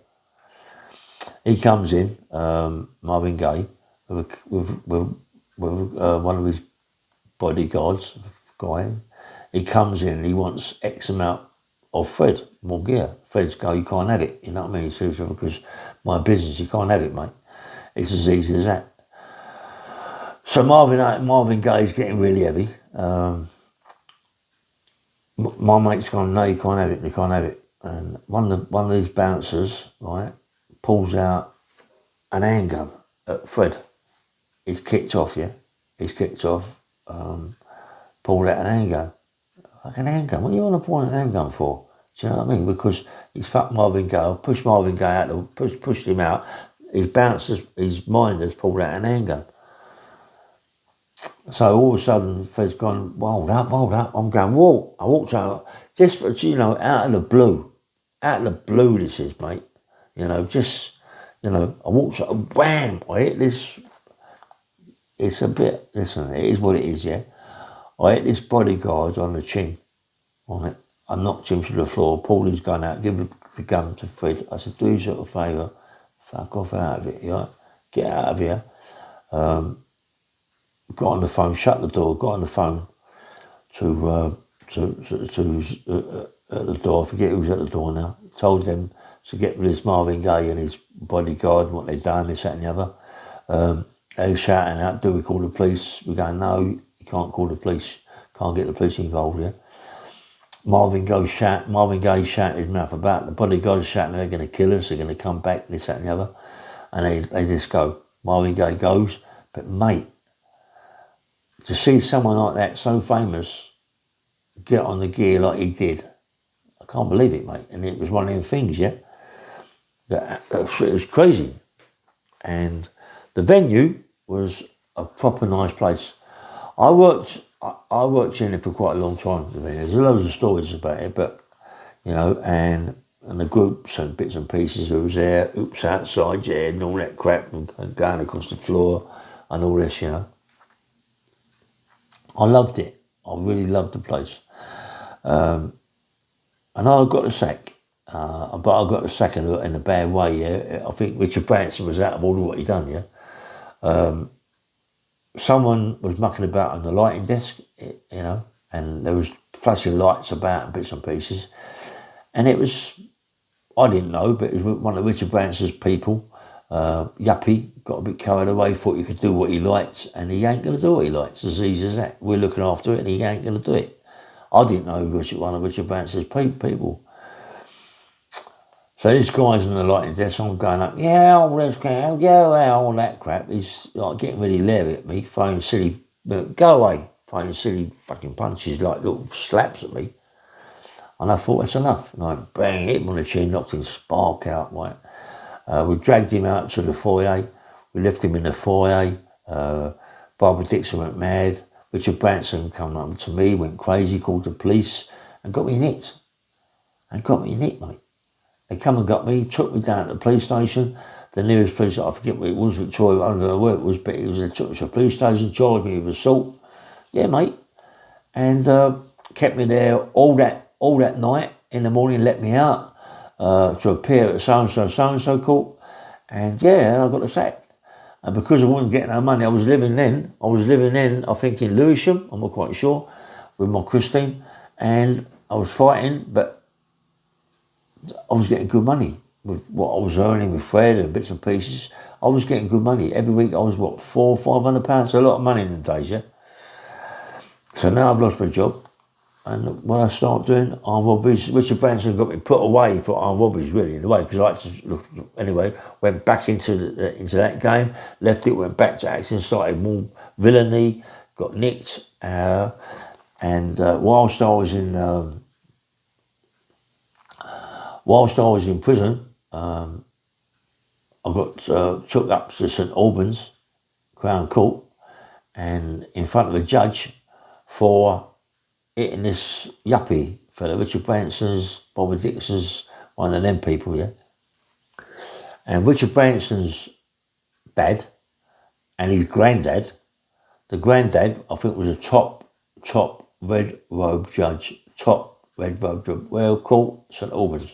He comes in, Marvin Gaye, with one of his bodyguards, guy. He comes in and he wants X amount of Fred, more gear. Fred's go, you can't have it, you know what I mean? He says, because my business, you can't have it, mate. It's as easy as that. So Marvin Gaye's getting really heavy. My mate's gone, no, you can't have it, you can't have it. And one of these bouncers, right, pulls out an handgun at Fred. He's kicked off, yeah? He's kicked off, pulled out an handgun. Fucking handgun. What are you on a point an handgun for? Do you know what I mean? Because he's fucked Marvin Gaye, pushed Marvin Gaye out, pushed him out. His mind has pulled out an handgun. So all of a sudden, Fed's gone, hold up. I'm going, whoa. I walked out, just, out of the blue. Out of the blue, this is, mate. I walked out, wham, I hit this. It's a bit, listen, it is what it is, yeah. I hit this bodyguard on the chin. Right? I knocked him to the floor, pulled his gun out, give the gun to Fred. I said, do yourself a favour, fuck off out of it, right? Get out of here. Got on the phone, shut the door, got on the phone to at the door, I forget who was at the door now, told them to get rid of this Marvin Gaye and his bodyguard, what they'd done, this, that and the other. They were shouting out, do we call the police? We're going, no, you can't call the police, can't get the police involved here. Marvin Gaye shouting his mouth about, the bodyguards shouting they're going to kill us, they're going to come back, this, that and the other. And they just go. Marvin Gaye goes, but mate, to see someone like that, so famous, get on the gear like he did, I can't believe it, mate. And it was one of them things, yeah? It was crazy. And the venue was a proper nice place. I worked in it for quite a long time. There's loads of stories about it, but, and the groups and bits and pieces who was there, oops outside, yeah, and all that crap, and going across the floor and all this, I loved it. I really loved the place. And I got the sack. But I got the sack in a bad way, yeah. I think Richard Branson was out of order what he'd done, yeah. Someone was mucking about on the lighting desk, and there was flashing lights about and bits and pieces. And it was, I didn't know, but it was one of Richard Branson's people, yuppie, got a bit carried away, thought he could do what he liked, and he ain't going to do what he likes, as easy as that. We're looking after it, and he ain't going to do it. I didn't know he was one of Richard Branson's people. So this guy's on the lighting desk, I'm going up, all that crap. He's like getting really leery at me, throwing silly, go away, throwing silly fucking punches, like little slaps at me. And I thought, that's enough. And I bang, hit him on the chin, knocked him spark out, right. We dragged him out to the foyer. We left him in the foyer. Barbara Dixon went mad. Richard Branson came up to me, went crazy, called the police, and got me nicked. Mate. They come and got me, took me down to the police station. The nearest police, I forget what it was, Victoria, I don't know where it was, but they took me to the police station, charged me with assault. Yeah, mate. And kept me there all that night. In the morning, let me out to appear at so-and-so court. And yeah, I got the sack. And because I wasn't getting no money, I was living then, I think in Lewisham, I'm not quite sure, with my Christine. And I was fighting, but I was getting good money with what I was earning with Fred and bits and pieces. I was getting good money. Every week I was, £400-500, a lot of money in the days, yeah? So now I've lost my job. And when I start doing armed robberies, Richard Branson got me put away for armed robberies, really, in a way, because I had to look, anyway, went back into that game, left it, went back to acting, started more villainy, got nicked, and whilst I was in prison, I got took up to St Albans Crown Court, and in front of a judge for hitting this yuppie fella, Richard Branson's, Bobby Dixon's, one of them people, yeah. And Richard Branson's dad and his granddad, the granddad, I think, was a top red robe judge, well, court, St Albans,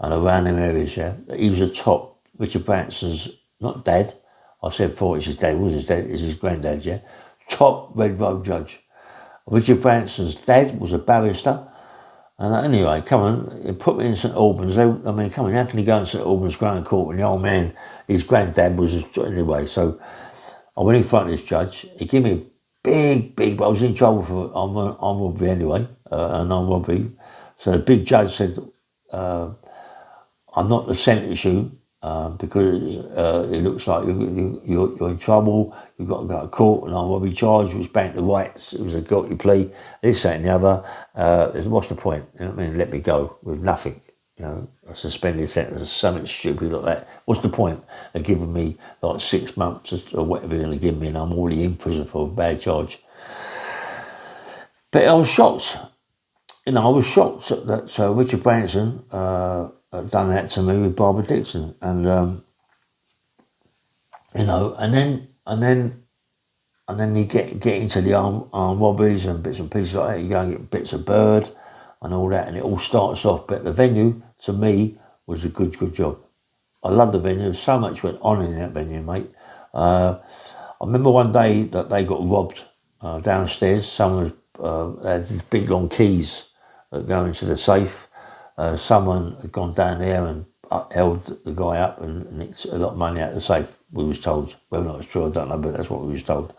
and around them areas, yeah. He was a top, Richard Branson's, not dad, I said before it's his dad, it was his dad, it's his granddad, yeah. Top red robe judge. Richard Branson's dad was a barrister, and anyway, he put me in St Albans. How can he go in St Albans Crown Court and the old man, his granddad was, anyway, so I went in front of this judge. He gave me a big, I was in trouble for armed robbery anyway, an armed robbery. So the big judge said, I'm not to sentence you, because it looks like you're in trouble, you've got to go to court, and I will be charged with bank the rights, it was a guilty plea, this, that and the other. What's the point? You know what I mean? Let me go with nothing. You know, a suspended sentence, something stupid like that. What's the point of giving me like 6 months or whatever you're going to give me, and I'm already in prison for a bad charge? But I was shocked. You know, I was shocked that Richard Branson had done that to me with Barbara Dixon, and you know, and then you get into the armed robberies and bits and pieces like that. You go and get bits of Bird and all that, and it all starts off. But the venue, to me, was a good job. I love the venue. So much went on in that venue, mate. I remember one day that they got robbed downstairs. Someone had these big long keys that go into the safe. Someone had gone down there and held the guy up and nicked a lot of money out of the safe, we was told. Whether or not it's true, I don't know, but that's what we was told.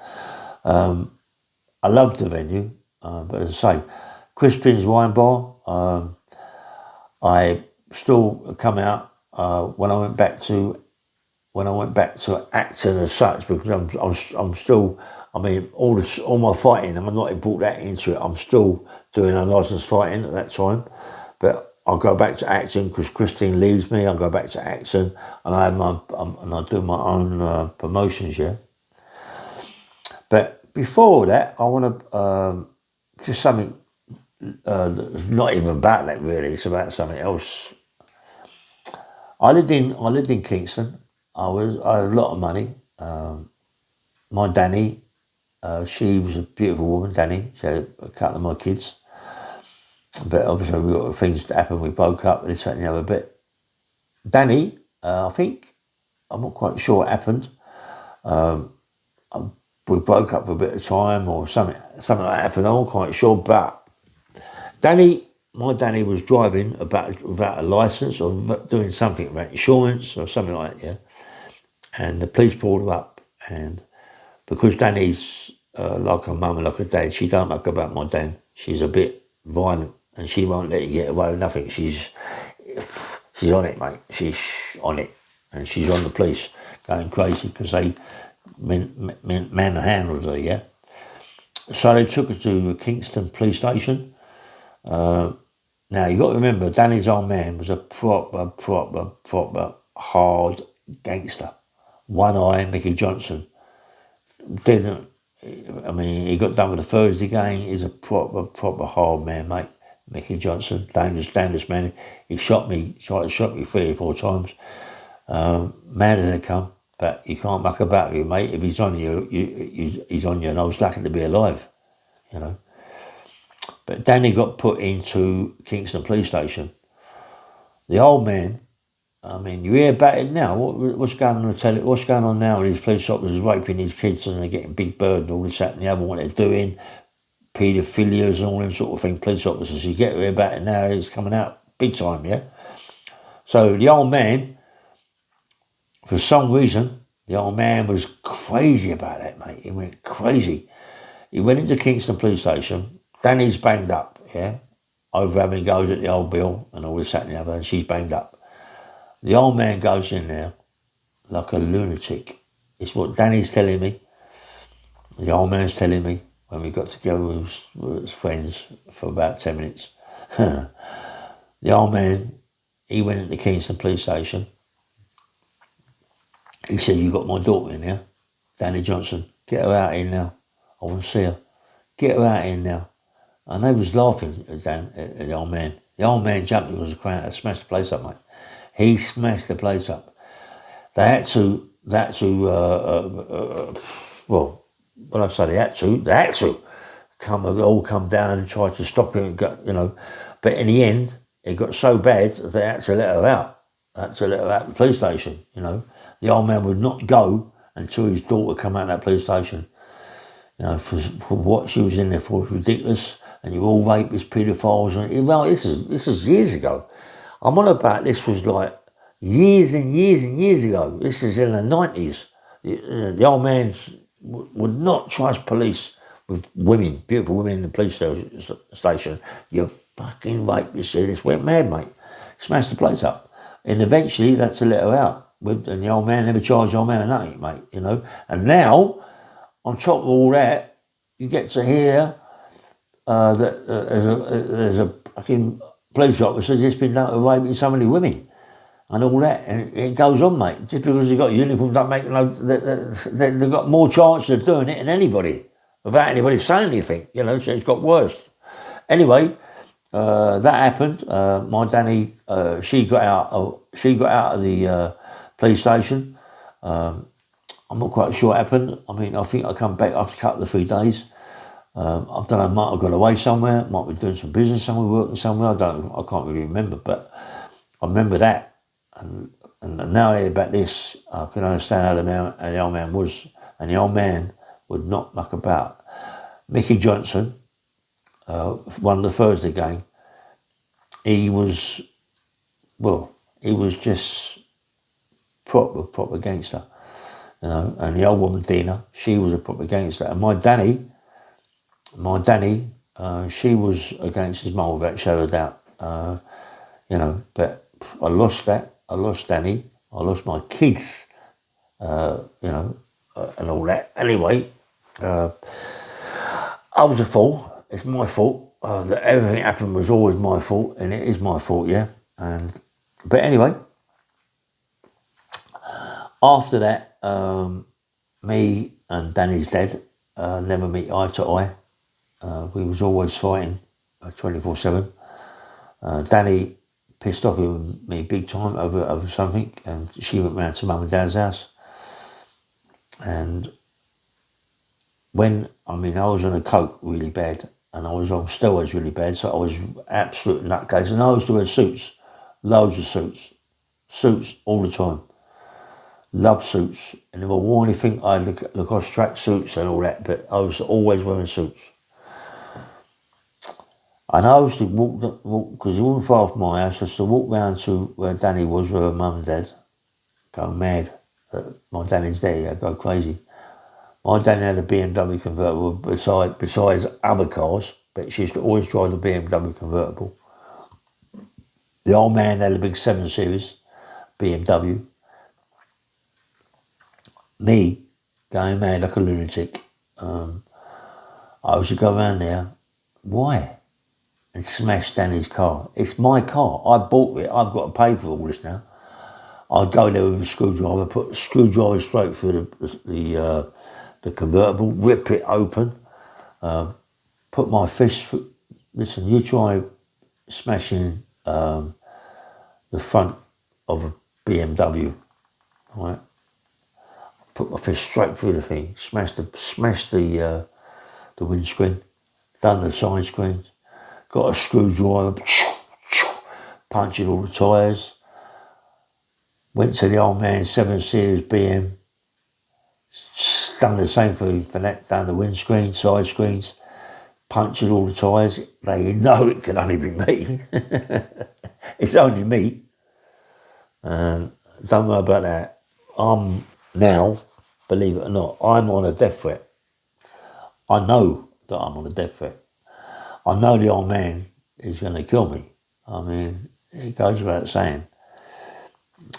I loved the venue, but as I say, Crispin's Wine Bar, I still come out when I went back to acting as such, because I'm still, I mean, all my fighting, I'm not brought that into it. I'm still doing unlicensed fighting at that time, but I'll go back to acting because Christine leaves me. I'll go back to acting, and I do my own promotions, yeah. But before that, I want to just something not even about that really. It's about something else. I lived in Kingston. I had a lot of money. My Danny, she was a beautiful woman. Danny, she had a couple of my kids. But obviously we got things that happened. We broke up and this, that and the other bit. Danny, I think, I'm not quite sure what happened. We broke up for a bit of time or something like that happened. I'm not quite sure. But my Danny was driving without a licence or doing something about insurance or something like that, yeah. And the police pulled her up. And because Danny's like her mum and like her dad, she don't muck about my Dan. She's a bit violent. And she won't let you get away with nothing. She's on it, mate. She's on it. And she's on the police going crazy because they manhandled her, yeah? So they took her to Kingston police station. Now, you got to remember, Danny's old man was a proper hard gangster. One eye, Mickey Johnson. He got done with the Thursday game. He's a proper hard man, mate. Mickey Johnson, dangerous man. He tried to shot me 3 or 4 times. Mad as they come, but you can't muck about with you, mate. If he's on you, he's on you, and I was lucky to be alive, you know. But Danny got put into Kingston police station. The old man, I mean, you hear about it now. What's going on the telly? What's going on now with these police officers raping these kids and they're getting Big Bird and all this, that and the other, what they're doing, paedophilias and all them sort of things, police officers. You get to hear about it now, it's coming out big time, yeah? So the old man, for some reason, the old man was crazy about that, mate. He went crazy. He went into Kingston police station. Danny's banged up, yeah? Over having goes at the old Bill and all this, that and the other, and she's banged up. The old man goes in there like a lunatic. It's what Danny's telling me. The old man's telling me when we got together with his friends for about 10 minutes. The old man, he went into Kingston police station. He said, "You got my daughter in there, Danny Johnson. Get her out in now. I want to see her. Get her out in now." And they was laughing at the old man. The old man jumped across the crowd and smashed the place up, mate. He smashed the place up. They had to, well, when I say they had to come down and try to stop him, you know. But in the end, it got so bad that they had to let her out. They had to let her out of the police station, you know. The old man would not go until his daughter come out of that police station. You know, for what she was in there for was ridiculous. And you're all rapists, paedophiles. Well, this is years ago. I'm on about this was like years and years and years ago. This is in the 90s. The old man would not trust police with women, beautiful women in the police station. You fucking rapist. This went mad, mate. Smashed the place up. And eventually they had to let her out. and the old man never charged the old man nothing, mate, you know. And now, on top of all that, you get to hear that there's a fucking police officer just been done away with so many women and all that, and it goes on, mate. Just because they've got a uniform don't make they've got more chance of doing it than anybody without anybody saying anything, you know. So it's got worse. Anyway, that happened. My Danny, she got out of the police station. I'm not quite sure what happened. I mean, I think I come back after a couple of 3 days. I don't know, might have gone away somewhere, might be doing some business somewhere, working somewhere, I can't really remember, but I remember that. And now I hear about this, I can understand how the old man was, and the old man would not muck about. Mickey Johnson, won the Thursday game. He was just proper gangster, you know. And the old woman Dina, she was a proper gangster. And my Danny, she was a gangster's mole without a shadow of doubt, you know. But I lost that. I lost Danny. I lost my kids, you know, and all that. Anyway, I was a fool. It's my fault. That everything happened was always my fault, and it is my fault, yeah. But anyway, after that, me and Danny's dad never meet eye to eye. We was always fighting 24/7. Danny pissed off with me big time over something, and she went round to mum and dad's house. And I was on a coke really bad, and I was on steroids really bad, so I was absolute nutcase. And I used to wear suits, loads of suits all the time. Love suits, and if I wore anything, I had Lacoste track suits and all that, but I was always wearing suits. And I used to walk because he wasn't far from my house. I used to walk round to where Danny was with her mum and dad, go mad. My Danny's there, I'd go crazy. My Danny had a BMW convertible besides other cars, but she used to always drive the BMW convertible. The old man had a big 7 Series BMW. Me, going mad like a lunatic. I used to go around there. Why? And smash Danny's car. It's my car. I bought it. I've got to pay for all this now. I'd go there with a screwdriver, put a screwdriver straight through the convertible, rip it open, put my fist. Listen, you try smashing the front of a BMW, right? Put my fist straight through the thing, smashed the windscreen, done the side screens. Got a screwdriver, punching all the tyres. Went to the old man's 7 Series BM, done the same for that, down the windscreen, side screens, punching all the tyres. They know it can only be me. It's only me. Don't worry about that. I'm now, believe it or not, I'm on a death threat. I know that I'm on a death threat. I know the old man is going to kill me. I mean, it goes without saying.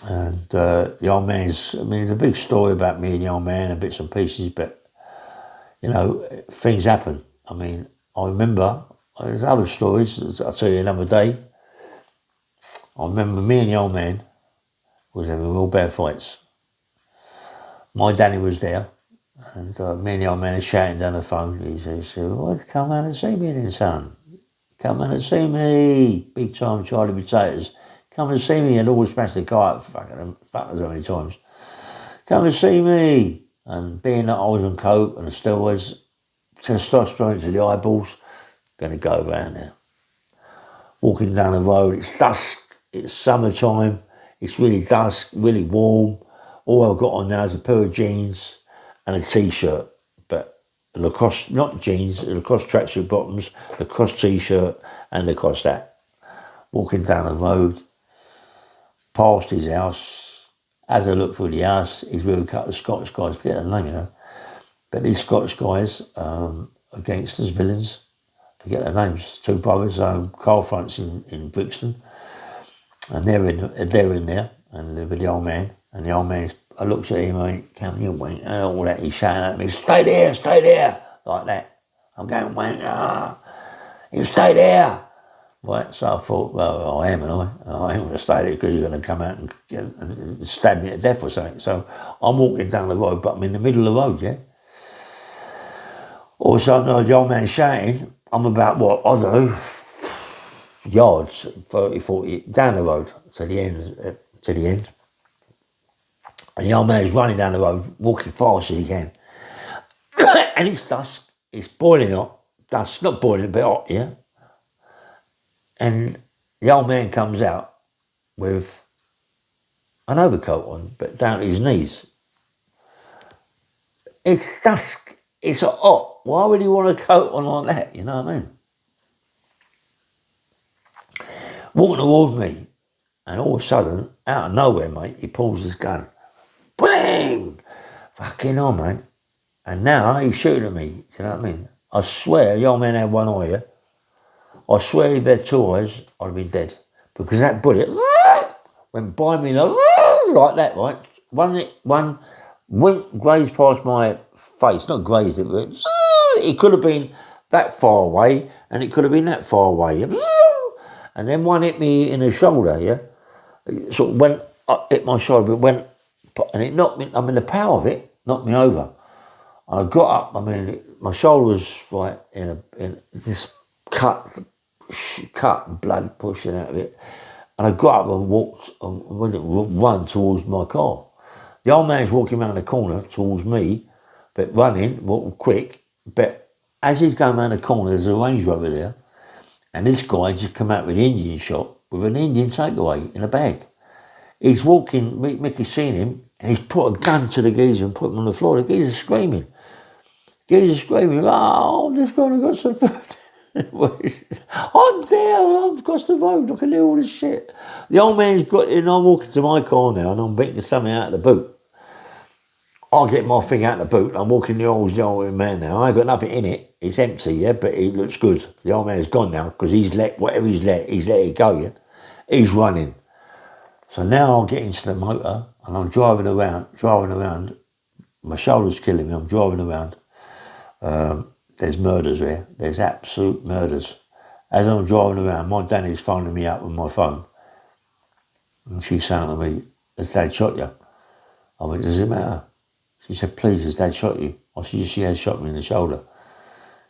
And the old man's, there's a big story about me and the old man and bits and pieces, but, you know, things happen. I mean, I remember, there's other stories, I'll tell you another day. I remember me and the old man was having real bad fights. My Danny was there, and me and the old man are shouting down the phone. He said, well, come out and see me then, son. Come out and see me. Big time Charlie Potatoes. Come and see me. And always smashed the guy up fucking so many times. Come and see me. And being that I was on coke and the steroids, testosterone to the eyeballs, going to go around there. Walking down the road, it's dusk, it's summertime, it's really dusk, really warm. All I've got on now is a pair of jeans and a t-shirt, but Lacoste, not jeans, Lacoste tracksuit bottoms, Lacoste t-shirt and Lacoste hat. Walking down the road, past his house. As I look through the house, he's with a couple of Scottish guys, forget their name, you know. But these Scottish guys are gangsters, villains, forget their names. 2 brothers, car fronts in Brixton, and they're in there, and with the old man. And the old man, I looked at him, I went, come here, wank, and all that. He's shouting at me, stay there, like that. I'm going, wank, you stay there. Right, so I thought, well, I am, and I ain't going to stay there because you're going to come out and stab me to death or something. So I'm walking down the road, but I'm in the middle of the road, yeah? All of a sudden, the old man shouting, I'm about, what, I don't know, yards, 30, 40, down the road to the end. And the old man's running down the road, walking fast as he can. And it's dusk, it's boiling hot, dust, not boiling, but hot, yeah? And the old man comes out with an overcoat on, but down to his knees. It's dusk, it's hot. Why would he want a coat on like that? You know what I mean? Walking towards me, and all of a sudden, out of nowhere, mate, he pulls his gun. Bang! Fucking hell, mate. And now he's shooting at me, you know what I mean? I swear, the old man had one eye, yeah? I swear if he had two eyes, I'd have been dead. Because that bullet went by me like that, right? One went grazed past my face, not grazed it, but it could have been that far away, and it could have been that far away. And then one hit me in the shoulder, yeah? So it went up, hit my shoulder, it went, and it knocked me, I mean, the power of it knocked me over. And I got up, I mean, my shoulder was like in this cut and blood pushing out of it. And I got up and walked, run towards my car. The old man's walking around the corner towards me, but running, walking quick. But as he's going around the corner, there's a Range Rover there. And this guy just come out with an Indian shop with an Indian takeaway in a bag. He's walking, Mickey's seen him, and he's put a gun to the geezer and put him on the floor. The geezer's screaming. Oh, I'm just going to get some food. I'm there and I'm across the road. I can do all this shit. The old man's got in. I'm walking to my car now and I'm beating something out of the boot. I get my thing out of the boot. I'm walking the old man now. I ain't got nothing in it. It's empty, yeah, but it looks good. The old man's gone now because he's let it go, yeah. He's running. So now I get into the motor and I'm driving around. My shoulder's killing me. I'm driving around. There's murders there. There's absolute murders. As I'm driving around, my Danny's phoning me up with my phone. And she's saying to me, has Dad shot you? I went, does it matter? She said, please, has Dad shot you? I said, yes, he has shot me in the shoulder.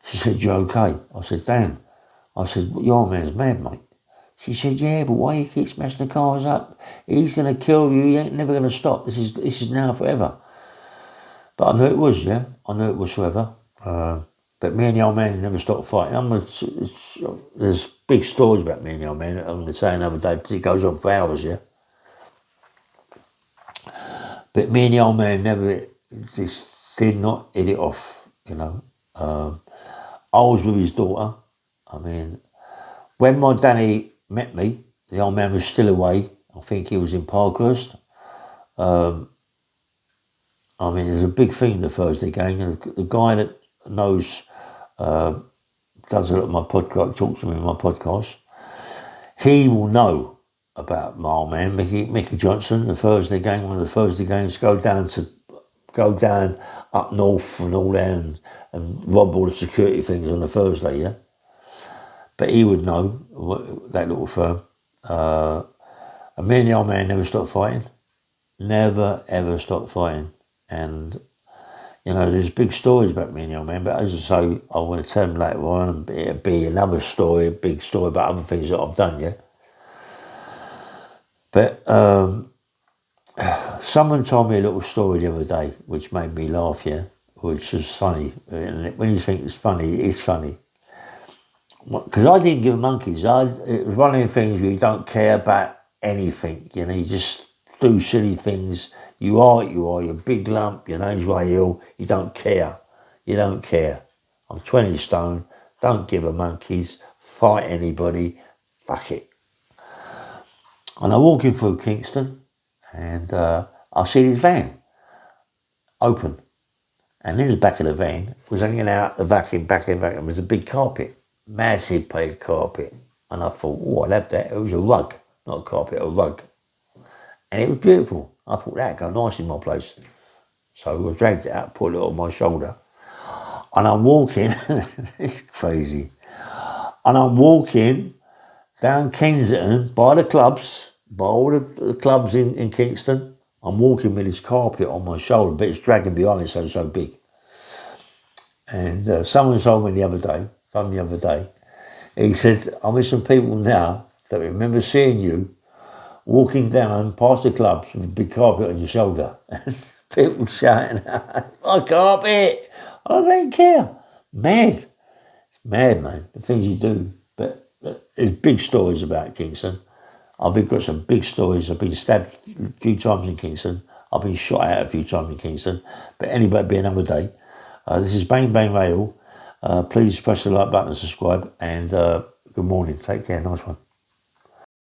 She said, you okay? I said, Dan. I said, your man's mad, mate. She said, yeah, but why you keep smashing the cars up? He's going to kill you. He ain't never going to stop. This is now forever. But I knew it was, yeah. I knew it was forever. But me and the old man never stopped fighting. There's big stories about me and the old man. I'm going to say another day because it goes on for hours, yeah. But me and the old man never just did not hit it off, you know. I was with his daughter. I mean, when my Danny met me, the old man was still away. I think he was in Parkhurst. I mean, there's a big thing the Thursday game. The guy that knows, does a lot of my podcast, talks to me in my podcast, he will know about my old man, Mickey Johnson, the Thursday game, one of the Thursday games, go down up north and all that and rob all the security things on the Thursday, yeah? But he would know, that little firm. And me and the old man never stopped fighting. Never, ever stopped fighting. And, you know, there's big stories about me and the old man, but as I say, I want to tell them later on, and it'll be another story, a big story about other things that I've done, yeah? But someone told me a little story the other day, which made me laugh, yeah? Which was funny. And when you think it's funny, it is funny. Because I didn't give monkeys. It was one of the things where you don't care about anything, you know, you just do silly things. You are, you're a big lump, your name's Ray Hill, you don't care. You don't care. I'm 20 stone, don't give a monkeys, fight anybody, fuck it. And I'm walking through Kingston and I see this van open. And in the back of the van was hanging out the vacuum, was a big carpet, massive big carpet. And I thought, oh, I'll have that. It was a rug, not a carpet, a rug. And it was beautiful. I thought that'd go nice in my place. So I dragged it out, put it on my shoulder. And I'm walking, it's crazy. And I'm walking down Kensington by the clubs, by all the clubs in Kingston. I'm walking with this carpet on my shoulder, but it's dragging behind me, so it's so big. And someone told me the other day, he said, I'm with some people now that remember seeing you walking down past the clubs with a big carpet on your shoulder. And people shouting, my carpet! I don't care. Mad. It's mad, man, the things you do. But there's big stories about Kingston. I've got some big stories. I've been stabbed a few times in Kingston. I've been shot at a few times in Kingston. But anyway, be another day. This is Bang Bang Radio. Please press the like button and subscribe. And good morning. Take care. Nice one.